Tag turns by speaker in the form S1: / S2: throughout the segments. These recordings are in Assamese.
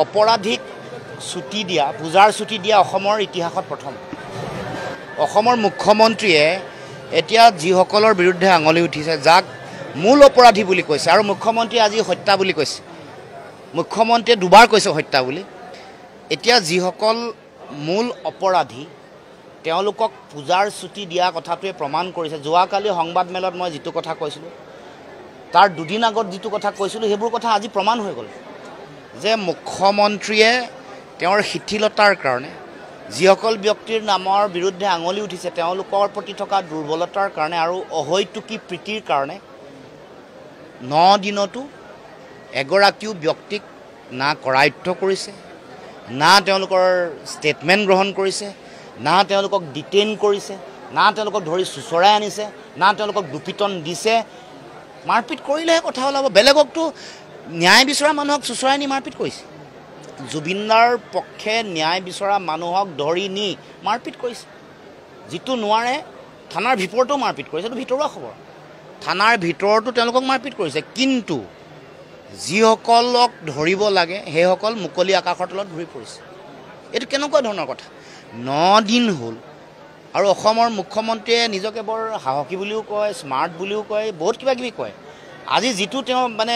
S1: অপৰাধীক ছুটি দিয়া পূজাৰ ছুটি দিয়া অসমৰ ইতিহাসত প্ৰথম অসমৰ মুখ্যমন্ত্ৰীয়ে এতিয়া যিসকলৰ বিৰুদ্ধে আঙুলি উঠিছে যাক মূল অপৰাধী বুলি কৈছে আৰু মুখ্যমন্ত্ৰীয়ে আজি হত্যা বুলি কৈছে মুখ্যমন্ত্ৰীয়ে দুবাৰ কৈছে হত্যা বুলি এতিয়া যিসকল মূল অপৰাধী তেওঁলোকক পূজাৰ ছুটি দিয়া কথাটোৱে প্ৰমাণ কৰিছে যোৱাকালি সংবাদমেলত মই যিটো কথা কৈছিলোঁ তাৰ দুদিন আগত যিটো কথা কৈছিলোঁ সেইবোৰ কথা আজি প্ৰমাণ হৈ গ'ল যে মুখ্যমন্ত্ৰীয়ে তেওঁৰ শিথিলতাৰ কাৰণে যিসকল ব্যক্তিৰ নামৰ বিৰুদ্ধে আঙুলি উঠিছে তেওঁলোকৰ প্ৰতি থকা দুৰ্বলতাৰ কাৰণে আৰু অহৈতুকী প্ৰীতিৰ কাৰণে 9 দিনতো এগৰাকীও ব্যক্তিক না কৰায়ত্ব কৰিছে না তেওঁলোকৰ ষ্টেটমেণ্ট গ্ৰহণ কৰিছে না তেওঁলোকক ডিটেইন কৰিছে না তেওঁলোকক ধৰি চুচৰাই আনিছে না তেওঁলোকক দুপিটন দিছে মাৰপিট কৰিলেহে কথা ওলাব বেলেগকতো ন্যায় বিচৰা মানুহক চুচৰাই নি মাৰপিট কৰিছে জুবিনদাৰ পক্ষে ন্যায় বিচৰা মানুহক ধৰি নি মাৰপিট কৰিছে যিটো নোৱাৰে থানাৰ ভিতৰতো মাৰপিট কৰিছে এইটো ভিতৰুৱা খবৰ থানাৰ ভিতৰতো তেওঁলোকক মাৰপিট কৰিছে কিন্তু যিসকলক ধৰিব লাগে সেইসকল মুকলি আকাশৰ তলত ঘূৰি পৰিছে এইটো কেনেকুৱা ধৰণৰ কথা 9 দিন হ'ল আৰু অসমৰ মুখ্যমন্ত্ৰীয়ে নিজকে বৰ সাহসী বুলিও কয় স্মাৰ্ট বুলিও কয় বহুত কিবা কিবি কয় আজি যিটো তেওঁ মানে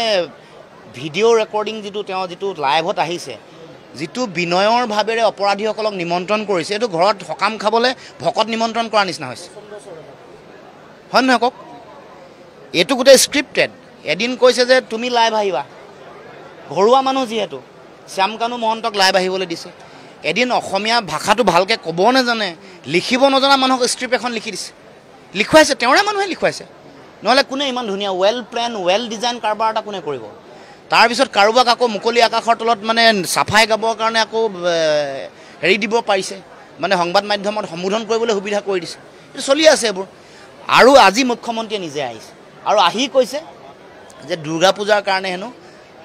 S1: ভিডিঅ' ৰেকৰ্ডিং যিটো লাইভত আহিছে যিটো বিনয়ৰ ভাৱেৰে অপৰাধীসকলক নিমন্ত্ৰণ কৰিছে এইটো ঘৰত সকাম খাবলৈ ভকত নিমন্ত্ৰণ কৰা নিচিনা হৈছে হয় নহয় কওক এইটো গোটেই স্ক্ৰিপ্টেড এদিন কৈছে যে তুমি লাইভ আহিবা ঘৰুৱা মানুহ যিহেতু শ্যামকানু মহন্তক লাইভ আহিবলৈ দিছে এদিন অসমীয়া ভাষাটো ভালকৈ ক'ব নাজানে লিখিব নজনা মানুহক স্ক্ৰিপ্ট এখন লিখি দিছে লিখুৱাইছে তেওঁৰে মানুহে লিখুৱাইছে নহ'লে কোনে ইমান ধুনীয়া ৱেল প্লেন ৱেল ডিজাইন কাৰবাৰ এটা কোনে কৰিব তাৰপিছত কাৰোবাক আকৌ মুকলি আকাশৰ তলত মানে চাফাই গাবৰ কাৰণে আকৌ হেৰি দিব পাৰিছে মানে সংবাদ মাধ্যমত সম্বোধন কৰিবলৈ সুবিধা কৰি দিছে এইটো চলি আছে এইবোৰ আৰু আজি মুখ্যমন্ত্ৰীয়ে নিজে আহিছে আৰু আহি কৈছে যে দুৰ্গা পূজাৰ কাৰণে হেনো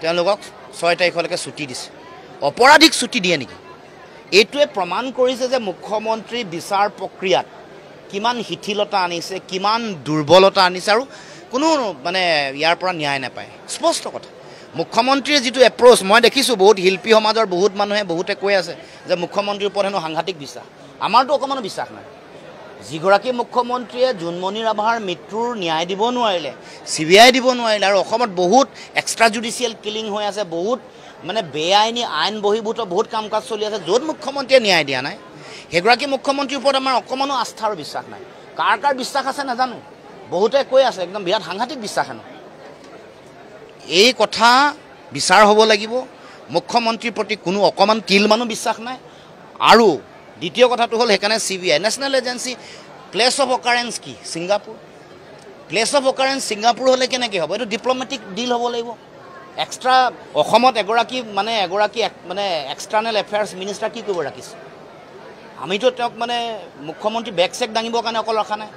S1: তেওঁলোকক 6 তাৰিখলৈকে ছুটি দিছে অপৰাধীক ছুটি দিয়ে নেকি এইটোৱে প্ৰমাণ কৰিছে যে মুখ্যমন্ত্ৰী বিচাৰ প্ৰক্ৰিয়াত কিমান শিথিলতা আনিছে কিমান দুৰ্বলতা আনিছে আৰু কোনো মানে ইয়াৰ পৰা ন্যায় নাপায় স্পষ্ট কথা মুখ্যমন্ত্ৰীৰ যিটো এপ্ৰ'চ মই দেখিছোঁ বহুত শিল্পী সমাজৰ বহুত মানুহে বহুতে কৈ আছে যে মুখ্যমন্ত্ৰীৰ ওপৰত হেনো সাংঘাতিক বিশ্বাস আমাৰতো অকণমানো বিশ্বাস নাই যিগৰাকী মুখ্যমন্ত্ৰীয়ে জোনমণি ৰাভাৰ মৃত্যুৰ ন্যায় দিব নোৱাৰিলে CBI দিব নোৱাৰিলে আৰু অসমত বহুত এক্সট্ৰা জুডিচিয়েল কিলিং হৈ আছে বহুত মানে বেআইনী আইন বহিৰ্ভূত বহুত কাম কাজ চলি আছে য'ত মুখ্যমন্ত্ৰীয়ে ন্যায় দিয়া নাই সেইগৰাকী মুখ্যমন্ত্ৰীৰ ওপৰত আমাৰ অকণমানো আস্থা আৰু বিশ্বাস নাই কাৰ বিশ্বাস আছে নাজানো বহুতে কৈ আছে একদম বিৰাট সাংঘাতিক বিশ্বাস হেনো এই কথা বিচাৰ হ'ব লাগিব মুখ্যমন্ত্ৰীৰ প্ৰতি কোনো অকণমান তিলমানো বিশ্বাস নাই আৰু দ্বিতীয় কথাটো হ'ল সেইকাৰণে CBI national agency place of occurrence কি Singapore place of occurrence Singapore হ'লে কেনেকৈ হ'ব এইটো ডিপ্ল'মেটিক ডিল হ'ব লাগিব এক্সট্ৰা অসমত এগৰাকী এক্সটাৰ্নেল এফেয়াৰ্ছ মিনিষ্টাৰ কি কৰিব ৰাখিছে আমিতো তেওঁক মানে মুখ্যমন্ত্ৰী বেগ চেক দাঙিবৰ কাৰণে অকল ৰখা নাই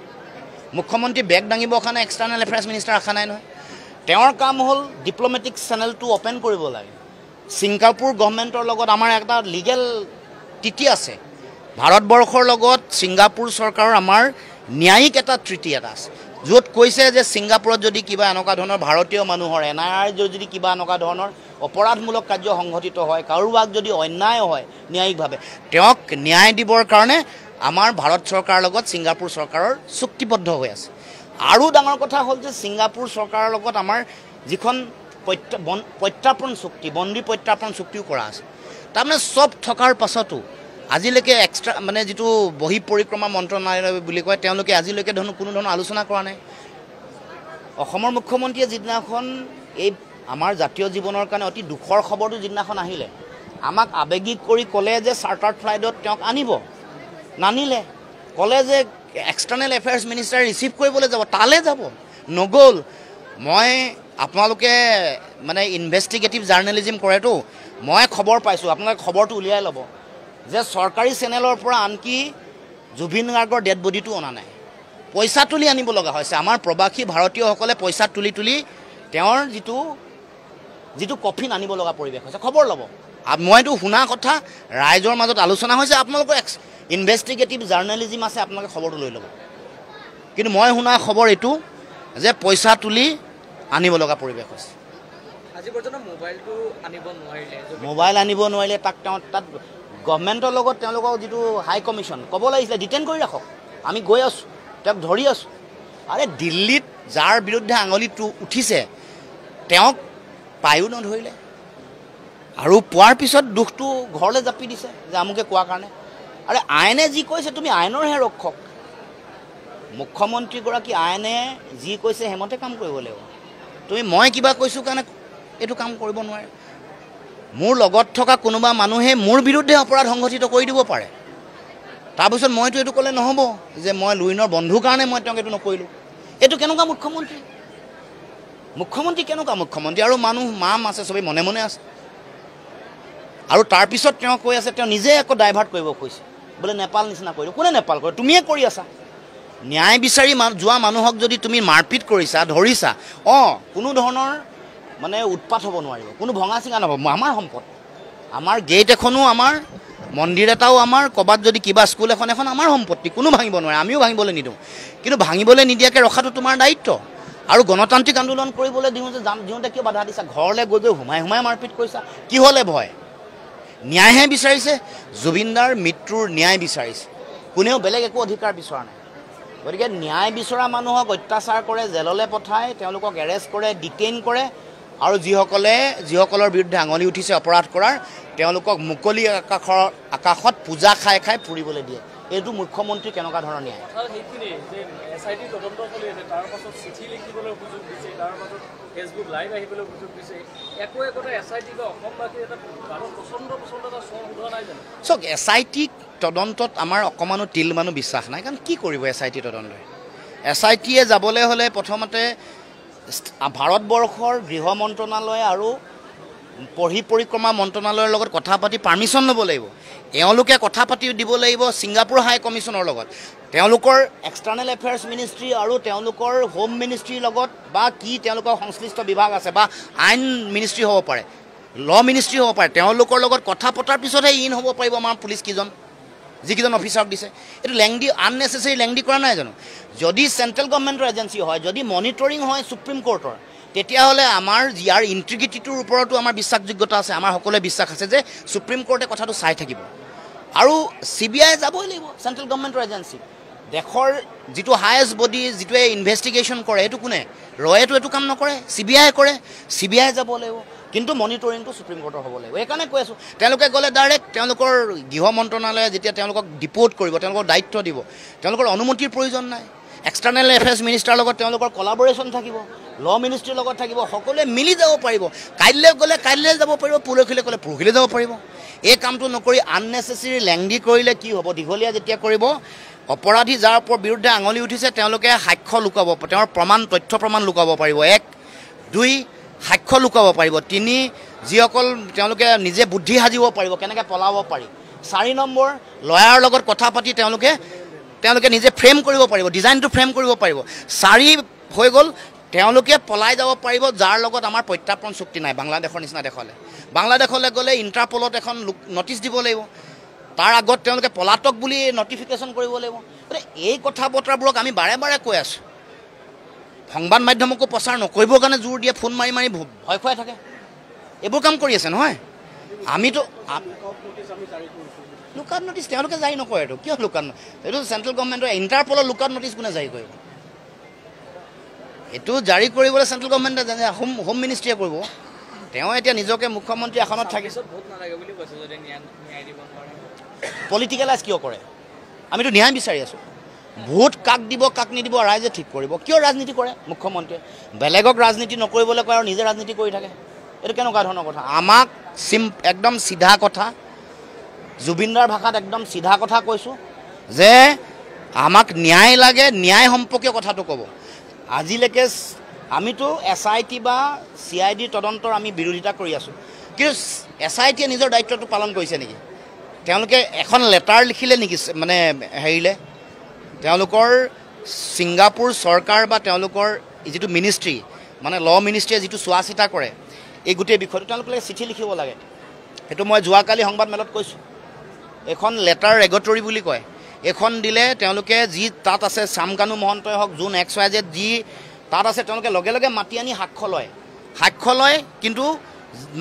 S1: মুখ্যমন্ত্ৰী বেগ দাঙিবৰ কাৰণে এক্সটাৰ্নেল এফেয়াৰ্ছ মিনিষ্টাৰ ৰখা নাই নহয় তেওঁৰ কাম হ'ল ডিপ্ল'মেটিক চেনেলটো অ'পেন কৰিব লাগে ছিংগাপুৰ গভৰ্ণমেণ্টৰ লগত আমাৰ এটা লিগেল ট্ৰিটি আছে ভাৰতবৰ্ষৰ লগত ছিংগাপুৰ চৰকাৰৰ আমাৰ ন্যায়িক এটা ট্ৰিটি এটা আছে য'ত কৈছে যে ছিংগাপুৰত যদি কিবা এনেকুৱা ধৰণৰ ভাৰতীয় মানুহৰ NIR যদি কিবা এনেকুৱা ধৰণৰ অপৰাধমূলক কাৰ্য সংঘটিত হয় কাৰোবাক যদি অন্যায় হয় ন্যায়িকভাৱে তেওঁক ন্যায় দিবৰ কাৰণে আমাৰ ভাৰত চৰকাৰৰ লগত ছিংগাপুৰ চৰকাৰৰ চুক্তিবদ্ধ হৈ আছে আৰু ডাঙৰ কথা হ'ল যে ছিংগাপুৰ চৰকাৰৰ লগত আমাৰ যিখন প্ৰত্যাৰ্পণ চুক্তি বন্দী প্ৰত্যাৰ্পণ চুক্তিও কৰা আছে তাৰমানে চব থকাৰ পাছতো আজিলৈকে এক্সট্ৰা মানে যিটো বহি পৰিক্ৰমা মন্ত্ৰণালয় বুলি কয় তেওঁলোকে আজিলৈকে কোনো ধৰণৰ আলোচনা কৰা নাই অসমৰ মুখ্যমন্ত্ৰীয়ে যিদিনাখন এই আমাৰ জাতীয় জীৱনৰ কাৰণে অতি দুখৰ খবৰটো যিদিনাখন আহিলে আমাক আৱেগিক কৰি ক'লে যে চাৰ্টাৰ্ড ফ্লাইটত তেওঁক আনিব নানিলে ক'লে যে এক্সটাৰ্নেল এফেয়াৰ্ছ মিনিষ্টাৰে ৰিচিভ কৰিবলৈ যাব তালৈ যাব নগ'ল মই আপোনালোকে মানে ইনভেষ্টিগেটিভ জাৰ্নেলিজিম কৰেতো মই খবৰ পাইছোঁ আপোনালোকে খবৰটো উলিয়াই ল'ব যে চৰকাৰী চেনেলৰ পৰা আনকি জুবিন গাৰ্গৰ ডেড বডিটো অনা নাই পইচা তুলি আনিব লগা হৈছে আমাৰ প্ৰবাসী ভাৰতীয়সকলে পইচা তুলি তেওঁৰ যিটো কফিন আনিব লগা পৰিৱেশ হৈছে খবৰ ল'ব মইতো শুনা কথা ৰাইজৰ মাজত আলোচনা হৈছে আপোনালোকৰ ইনভেষ্টিগেটিভ জাৰ্নেলিজিম আছে আপোনালোকে খবৰটো লৈ ল'ব কিন্তু মই শুনা খবৰ এইটো যে পইচা তুলি আনিব লগা পৰিৱেশ হৈছে
S2: আজি পৰ্যন্ত মোবাইলটো
S1: আনিব নোৱাৰিলে তাক তাত গভৰ্ণমেণ্টৰ লগত তেওঁলোকৰ যিটো হাই কমিশ্যন ক'ব লাগিছিলে ডিটেইন কৰি ৰাখক আমি গৈ আছোঁ তেওঁক ধৰি আছোঁ আৰে দিল্লীত যাৰ বিৰুদ্ধে আঙুলিটো উঠিছে তেওঁক পায়ো নধৰিলে আৰু পোৱাৰ পিছত দুখটো ঘৰলৈ জাপি দিছে যে আমুকে কোৱাৰ কাৰণে আৰে আইনে যি কৈছে তুমি আইনৰহে ৰক্ষক মুখ্যমন্ত্ৰীগৰাকী আইনে যি কৈছে সেইমতে কাম কৰিব লাগিব তুমি মই কিবা কৈছোঁ কাৰণে এইটো কাম কৰিব নোৱাৰে মোৰ লগত থকা কোনোবা মানুহে মোৰ বিৰুদ্ধে অপৰাধ সংঘটিত কৰি দিব পাৰে তাৰপিছত মইতো এইটো ক'লে নহ'ব যে মই লুইনৰ বন্ধুৰ কাৰণে মই তেওঁক এইটো নকৰিলোঁ এইটো কেনেকুৱা মুখ্যমন্ত্ৰী কেনেকুৱা মুখ্যমন্ত্ৰী আৰু মানুহ মাম আছে চবেই মনে মনে আছে আৰু তাৰপিছত তেওঁ কৈ আছে তেওঁ নিজে আকৌ ডাইভাৰ্ট কৰিব কৈছে বোলে নেপাল নিচিনা কৰিলোঁ কোনে নেপাল কৰে তুমিয়ে কৰি আছা ন্যায় বিচাৰি যোৱা মানুহক যদি তুমি মাৰপিট কৰিছা ধৰিছা কোনো ধৰণৰ মানে উৎপাত হ'ব নোৱাৰিব কোনো ভঙা চিঙা নহ'ব আমাৰ সম্পদ আমাৰ গেট এখনো আমাৰ মন্দিৰ এটাও আমাৰ ক'ৰবাত যদি কিবা স্কুল এখন আমাৰ সম্পত্তি কোনো ভাঙিব নোৱাৰে আমিও ভাঙিবলৈ নিদিওঁ কিন্তু ভাঙিবলৈ নিদিয়াকৈ ৰখাটো তোমাৰ দায়িত্ব আৰু গণতান্ত্ৰিক আন্দোলন কৰিবলৈ দিওঁতে কিয় বাধা দিছা ঘৰলৈ গৈ সোমাই মাৰপিট কৰিছা কি হ'লে ভয় ন্যায়হে বিচাৰিছে জুবিনদাৰ মৃত্যুৰ ন্যায় বিচাৰিছে কোনেও বেলেগ একো অধিকাৰ বিচৰা নাই গতিকে ন্যায় বিচৰা মানুহক অত্যাচাৰ কৰে জেললৈ পঠায় তেওঁলোকক এৰেষ্ট কৰে ডিটেইন কৰে আৰু যিসকলৰ বিৰুদ্ধে আঙুলি উঠিছে অপৰাধ কৰাৰ তেওঁলোকক মুকলি আকাশত পূজা খাই ফুৰিবলৈ দিয়ে এইটো মুখ্যমন্ত্ৰী কেনেকুৱা ধৰণৰ ন্যায়
S2: ফেচবুক লাইভ আহিবলৈ সুযোগ দিছে
S1: চাওক SIT তদন্তত আমাৰ অকণমানো তিলমানো বিশ্বাস নাই কাৰণ কি কৰিব SIT তদন্তই SITয়ে যাবলৈ হ'লে প্ৰথমতে ভাৰতবৰ্ষৰ গৃহ মন্ত্ৰণালয় আৰু পৰিক্ৰমা মন্ত্ৰণালয়ৰ লগত কথা পাতি পাৰ্মিশ্যন ল'ব লাগিব এওঁলোকে কথা পাতি দিব লাগিব ছিংগাপুৰ হাই কমিশ্যনৰ লগত তেওঁলোকৰ এক্সটাৰ্নেল এফেয়াৰ্ছ মিনিষ্ট্ৰী আৰু তেওঁলোকৰ হোম মিনিষ্ট্ৰীৰ লগত বা কি তেওঁলোকৰ সংশ্লিষ্ট বিভাগ আছে বা আইন মিনিষ্ট্ৰী হ'ব পাৰে ল মিনিষ্ট্ৰী হ'ব পাৰে তেওঁলোকৰ লগত কথা পতাৰ পিছতহে ইন হ'ব পাৰিব আমাৰ পুলিচকেইজন যিকেইজন অফিচাৰক দিছে এইটো আননেচেচাৰী লেংদি কৰা নাই জানো যদি চেণ্ট্ৰেল গভৰ্ণমেণ্টৰ এজেঞ্চি হয় যদি মনিটৰিং হয় সুপ্ৰিম কোৰ্টৰ তেতিয়াহ'লে আমাৰ ইয়াৰ ইণ্টিগ্ৰিটিটোৰ ওপৰতো আমাৰ বিশ্বাসযোগ্যতা আছে আমাৰ সকলোৱে বিশ্বাস আছে যে সুপ্ৰিম কোৰ্টে কথাটো চাই থাকিব আৰু CBI যাবই লাগিব চেণ্ট্ৰেল গভৰ্ণমেণ্টৰ এজেঞ্চি দেশৰ যিটো হায়েষ্ট বডি যিটোৱে ইনভেষ্টিগেশ্যন কৰে এইটো কোনে ৰয়েতো এইটো কাম নকৰে CBI কৰে CBI যাব লাগিব কিন্তু মনিটৰিংটো সুপ্ৰিম কোৰ্টৰ হ'ব লাগিব এইকাৰণে কৈ আছোঁ তেওঁলোকে গ'লে ডাইৰেক্ট তেওঁলোকৰ গৃহ মন্ত্ৰণালয়ে যেতিয়া তেওঁলোকক ডিপ'ৰ্ট কৰিব তেওঁলোকৰ দায়িত্ব দিব তেওঁলোকৰ অনুমতিৰ প্ৰয়োজন নাই এক্সটাৰ্নেল এফেয়াৰ্ছ মিনিষ্টাৰৰ লগত তেওঁলোকৰ কলাবৰেশ্যন থাকিব ল মিনিষ্ট্ৰীৰ লগত থাকিব সকলোৱে মিলি যাব পাৰিব কাইলৈ গ'লে কাইলৈ যাব পাৰিব পৰহিলৈ গ'লে পৰহিলৈ যাব পাৰিব এই কামটো নকৰি আননেচেচাৰী লেংদি কৰিলে কি হ'ব দীঘলীয়া যেতিয়া কৰিব অপৰাধী যাৰ বিৰুদ্ধে আঙুলি উঠিছে তেওঁলোকে সাক্ষ্য লুকাব তেওঁৰ তথ্য প্ৰমাণ লুকাব পাৰিব 1 2 সাক্ষ্য লুকাব পাৰিব 3 যিসকল তেওঁলোকে নিজে বুদ্ধি সাজিব পাৰিব কেনেকৈ পলাব পাৰি 4 নম্বৰ লয়াৰৰ লগত কথা পাতি তেওঁলোকে নিজে ফ্ৰেম কৰিব পাৰিব ডিজাইনটো ফ্ৰেম কৰিব পাৰিব 4 হৈ গ'ল তেওঁলোকে পলাই যাব পাৰিব যাৰ লগত আমাৰ প্ৰত্যাৰ্পণ চুক্তি নাই বাংলাদেশৰ নিচিনা দেশলৈ বাংলাদেশলৈ গ'লে ইণ্টাৰপলত এখন নটিচ দিব লাগিব তাৰ আগত তেওঁলোকে পলাতক বুলি নটিফিকেশ্যন কৰিব লাগিব এই কথা বতৰাবোৰক আমি বাৰে বাৰে কৈ আছোঁ সংবাদ মাধ্যমকো প্ৰচাৰ নকৰিবৰ কাৰণে জোৰ দিয়ে ফোন মাৰি ভয় খুৱাই থাকে এইবোৰ কাম কৰি আছে নহয় আমিতো লুকআউট নটিচ তেওঁলোকে জাৰি নকৰে এইটো কিয় লুকআউট এইটো চেণ্ট্ৰেল গভৰ্ণমেণ্টৰ ইণ্টাৰপলৰ লুকআউট নটিচ কোনে জাৰি কৰিব এইটো জাৰি কৰিবলৈ চেণ্ট্ৰেল গভৰ্ণমেণ্টে হোম মিনিষ্ট্ৰীয়ে কৰিব তেওঁ এতিয়া নিজকে মুখ্যমন্ত্ৰী আসনত থাকিছে পলিটিকেলাইজ কিয় কৰে আমিতো ন্যায় বিচাৰি আছোঁ ভোট কাক দিব কাক নিদিব ৰাইজে ঠিক কৰিব কিয় ৰাজনীতি কৰে মুখ্যমন্ত্ৰীয়ে বেলেগক ৰাজনীতি নকৰিবলৈ কয় আৰু নিজে ৰাজনীতি কৰি থাকে এইটো কেনেকুৱা ধৰণৰ কথা আমাক একদম চিধা কথা জুবিনদাৰ ভাষাত একদম চিধা কথা কৈছোঁ যে আমাক ন্যায় লাগে ন্যায় সম্পৰ্কীয় কথাটো ক'ব আজিলৈকে আমিতো SIT বা CID তদন্তৰ আমি বিৰোধিতা কৰি আছোঁ কিন্তু SITয়ে নিজৰ দায়িত্বটো পালন কৰিছে নেকি তেওঁলোকে এখন লেটাৰ লিখিলে নেকি মানে হেৰিলে তেওঁলোকৰ ছিংগাপুৰ চৰকাৰ বা তেওঁলোকৰ যিটো মিনিষ্ট্ৰী মানে ল মিনিষ্ট্ৰীয়ে যিটো চোৱা চিতা কৰে এই গোটেই বিষয়টো তেওঁলোকে চিঠি লিখিব লাগে সেইটো মই যোৱাকালি সংবাদমেলত কৈছোঁ এখন লেটাৰ ৰেগটৰী বুলি কয় এখন দিলে তেওঁলোকে যি তাত আছে চামকানু মহন্তই হওক যোন XYZ যি তাত আছে তেওঁলোকে লগে লগে মাতি আনি সাক্ষ্য লয় সাক্ষ্য লয় কিন্তু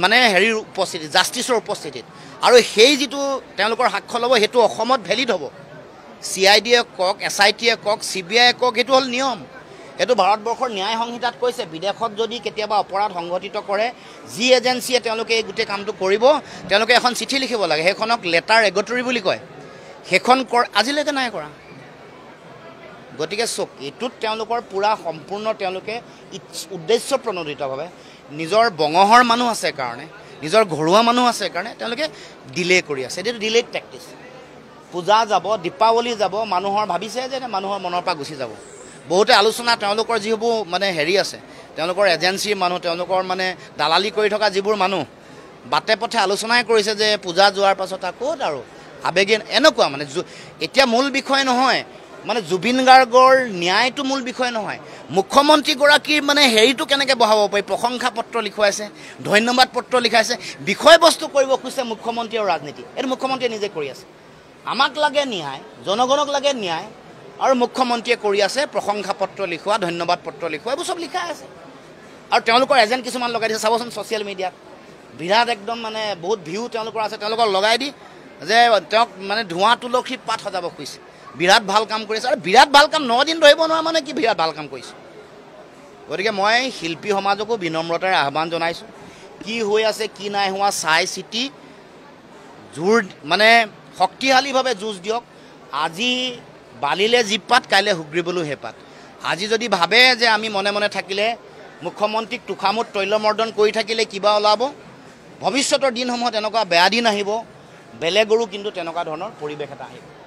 S1: মানে হেৰিৰ উপস্থিতিত জাষ্টিছৰ উপস্থিতিত আৰু সেই যিটো তেওঁলোকৰ সাক্ষ্য ল'ব সেইটো অসমত ভেলিড হ'ব CIDয়ে কওক SITয়ে কওক CBIয়ে কওক সেইটো হ'ল নিয়ম এইটো ভাৰতবৰ্ষৰ ন্যায় সংহিতাত কৈছে বিদেশত যদি কেতিয়াবা অপৰাধ সংঘটিত কৰে যি এজেন্সিয়ে তেওঁলোকে এই গোটেই কামটো কৰিব তেওঁলোকে এখন চিঠি লিখিব লাগে সেইখনক লেটাৰ এগটৰি বুলি কয় সেইখন আজিলৈকে নাই কৰা গতিকে চক এইটোত তেওঁলোকৰ পুৰা সম্পূৰ্ণ তেওঁলোকে উদ্দেশ্য প্ৰণোদিতভাৱে নিজৰ বঙহৰ মানুহ আছে কাৰণে নিজৰ ঘৰুৱা মানুহ আছে কাৰণে তেওঁলোকে ডিলে কৰি আছে এইটো ডিলেড টেকটিক্স পূজা যাব দীপাৱলী যাব মানুহৰ ভাবিছে যে মানুহৰ মনৰ পৰা গুচি যাব বহুতে আলোচনা তেওঁলোকৰ যিবোৰ মানে হেৰি আছে তেওঁলোকৰ এজেন্সিৰ মানুহ তেওঁলোকৰ মানে দালালি কৰি থকা যিবোৰ মানুহ বাটে পথে আলোচনাই কৰিছে যে পূজা যোৱাৰ পাছত ক'ত আৰু আবেগে এনেকুৱা মানে এতিয়া মূল বিষয় নহয় মানে জুবিন গাৰ্গৰ ন্যায়টো মূল বিষয় নহয় মুখ্যমন্ত্ৰীগৰাকীৰ মানে হেৰিটো কেনেকৈ বহাব পাৰি প্ৰশংসা পত্ৰ লিখুৱাইছে ধন্যবাদ পত্ৰ লিখাইছে বিষয়বস্তু কৰিব খুজিছে মুখ্যমন্ত্ৰী আৰু ৰাজনীতি এইটো মুখ্যমন্ত্ৰীয়ে নিজে কৰি আছে আমাক লাগে ন্যায় জনগণক লাগে ন্যায় আৰু মুখ্যমন্ত্ৰীয়ে কৰি আছে প্ৰশংসা পত্ৰ লিখোৱা ধন্যবাদ পত্ৰ লিখোৱা এইবোৰ চব লিখা আছে আৰু তেওঁলোকৰ এজেণ্ট কিছুমান লগাই দিছে চাবচোন ছ'চিয়েল মিডিয়াত বিৰাট একদম মানে বহুত ভিউ তেওঁলোকৰ আছে তেওঁলোকক লগাই দি যে তেওঁক মানে ধোঁৱা তুলসী পাত সজাব খুজিছে বিৰাট ভাল কাম কৰিছে আৰু বিৰাট ভাল কাম 9 দিন ধৰিব নোৱাৰা মানে কি বিৰাট ভাল কাম কৰিছে গতিকে মই শিল্পী সমাজকো বিনম্ৰতাৰে আহ্বান জনাইছোঁ কি হৈ আছে কি নাই হোৱা চাই চিতি জোৰ মানে শক্তিশালীভাৱে যুঁজ দিয়ক আজি বালিলে জীপাত কাইলৈ হুগ্ৰীবলৈ হেপাত আজি যদি ভাবে যে আমি মনে মনে থাকিলে মুখ্যমন্ত্ৰীক তুখামুত তৈলমৰ্দন কৰি থাকিলে কিবা ওলাব ভৱিষ্যতৰ দিনসমূহত এনেকুৱা বেয়া দিন আহিব বেলেগৰো কিন্তু তেনেকুৱা ধৰণৰ পৰিৱেশ এটা আহিব